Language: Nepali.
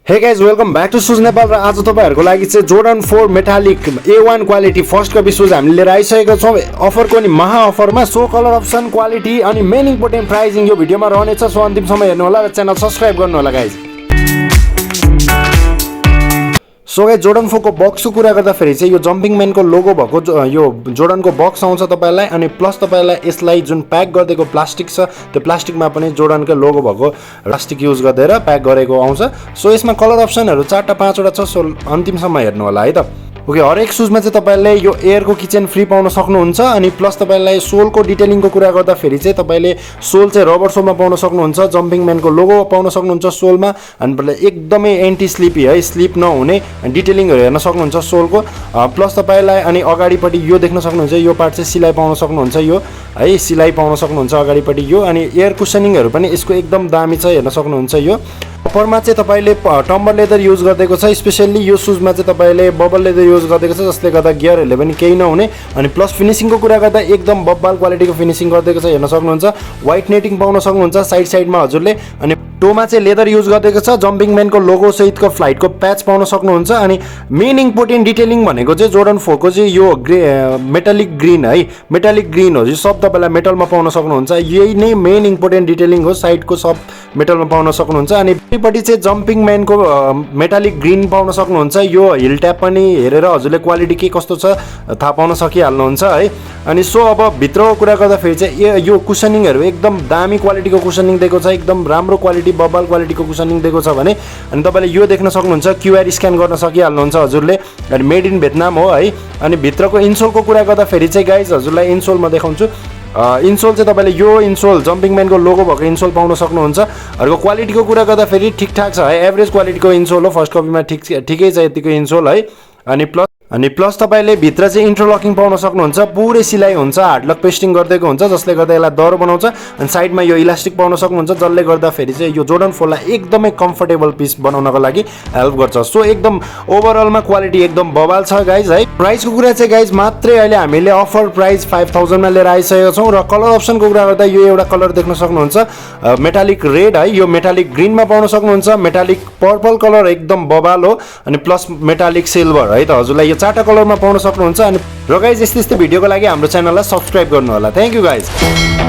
हे guys welcome back to shoes Nepal र आज तपाईहरुको लागि चाहिँ Jordan 4 metallic A1 quality first copy shoes हामीले लिएर आइसकेका छौं अफरको नि महा अफरमा सो कलर अप्सन क्वालिटी अनि मेन इम्पोर्टेन्ट प्राइसिङ यो भिडियोमा रहनेछ सो अन्तिमसम्म हेर्नु होला र च्यानल सब्स्क्राइब गर्नु होला गाइज सो गाइज जोर्डन 4 को बक्स को कुरा गर्दा फेरि चाहिँ यो जम्पिङ म्यान को लोगो भएको यो जोर्डन को बक्स आउँछ तपाईलाई अनि प्लस तपाईलाई यसलाई जुन प्याक गर्देको प्लास्टिक छ त्यो प्लास्टिकमा पनि जोर्डन को लोगो भएको प्लास्टिक युज गरेर प्याक गरेको आउँछ सो यसमा कलर अप्सनहरु 4 टा 5 वटा छ सो अन्तिमसम्म हेर्नु होला है त ओके हरेक शूजमा चाहिँ तपाईले यो एयर को किचन फ्री पाउन सक्नुहुन्छ अनि प्लस तपाईलाई सोल को डिटेलिङ को कुरा गर्दा फेरि चाहिँ तपाईले सोल चाहिँ रबर सोलमा पाउन सक्नुहुन्छ जम्पिङ म्यान को लोगो पाउन सक्नुहुन्छ सोलमा अनि एकदमै एन्टी स्लिपी है स्लिप नहुने डिटेलिङहरु हेर्न सक्नुहुन्छ सोल को प्लस तपाईलाई अनि अगाडिपटि यो देख्न सक्नुहुन्छ यो पार्ट चाहिँ सिलाइ पाउन सक्नुहुन्छ यो है सिलाइ पाउन सक्नुहुन्छ अगाडिपटि यो अनि एयर कुशनिङहरु पनि यसको एकदम दामी छ हेर्न सक्नुहुन्छ यो अप्परमा चाहिँ तपाईले टम्बर लेदर युज गर्दैको छ स्पेशली यो शूजमा चाहिँ तपाईले बबल लेदर युज गर्दैको छ जसले गर्दा गियरहरुले पनि केही नहुने अनि प्लस फिनिशिङको कुरा गर्दा एकदम बब्बाल क्वालिटीको फिनिशिङ गर्दैको छ हेर्न सक्नुहुन्छ व्हाइट नेटिङ पाउन सक्नुहुन्छ साइडमा हजुरले अनि टोमा चाहिँ लेदर युज गर्दैको छ जम्पिङ म्यान को लोगो सहितको फ्लाइटको प्याच पाउन सक्नुहुन्छ अनि मेन इम्पोर्टेन्ट डिटेलिङ भनेको चाहिँ जोर्डन 4 को चाहिँ यो मेटालिक ग्रीन है मेटालिक ग्रीन हो यो सब तपाईलाई मेटलमा पाउन सक्नुहुन्छ यही नै मेन इम्पोर्टेन्ट डिटेलिङ हो साइडको सब मेटलमा पाउन सक्नुहुन्छ अनि पछि चाहिँ जम्पिङ म्यान को मेटालिक ग्रीन पाउन सक्नुहुन्छ यो हिल ट्याप पनि हेरेर हजुरले क्वालिटी के कस्तो छ थाहा पाउन सकिहाल्नुहुन्छ है अनि सो अब भित्रको कुरा गर्दा फेरि चाहिँ यो कुशनिङहरु एकदम दामी क्वालिटीको कुशनिङ दिएको छ एकदम राम्रो क्वालिटी बबल क्वालिटीको कुशनिङ दिएको छ भने अनि तपाईले यो देख्न सक्नुहुन्छ क्यूआर स्क्यान गर्न सकिहाल्नुहुन्छ हजुरले अनि मेड इन भियतनाम हो है अनि भित्रको इन्सोलको कुरा गर्दा फेरि चाहिँ गाइज हजुरलाई इन्सोल म देखाउँछु इन्सोल चाहिँ तपाईले यो इन्सोल जम्पिङ म्यान को लोगो भएको इन्सोल पाउन सक्नुहुन्छ अरुको क्वालिटीको कुरा गर्दा फेरि ठीकठाक छ है एभरेज क्वालिटीको इन्सोल हो फर्स्ट कपीमा ठिकै छ यतिको इन्सोल है अनि प्लस तपाईले भित्र चाहिँ इन्टरलकिङ पाउन सक्नुहुन्छ पुरै सिलाइ हुन्छ हार्डलक पेस्टिङ गर्दैको हुन्छ जसले गर्दा यसलाई डह्रो बनाउँछ अनि साइडमा यो इलास्टिक पाउन सक्नुहुन्छ जसले गर्दा फेरि चाहिँ यो जोर्डन 4 लाई एकदमै कम्फर्टेबल पिस बनाउनको लागि हेल्प गर्छ सो एकदम ओभरअलमा क्वालिटी एकदम बबाल छ गाइज है प्राइसको कुरा चाहिँ गाइज मात्रै अहिले हामीले अफर प्राइस 5000 मा लिएर आइसकेका छौं र कलर अप्सनको कुरा गर्दा यो एउटा कलर देख्न सक्नुहुन्छ मेटालिक रेड है यो मेटालिक ग्रीनमा पाउन सक्नुहुन्छ मेटालिक पर्पल कलर एकदम बबाल हो अनि प्लस मेटालिक सिल्भर है त हजुरलाई 4टा कलरमा पाउन सक्नुहुन्छ अनि र गाइज यस्तै भिडियोको लागि हाम्रो च्यानललाई सब्स्क्राइब गर्नु होला थ्यांक यू गाइज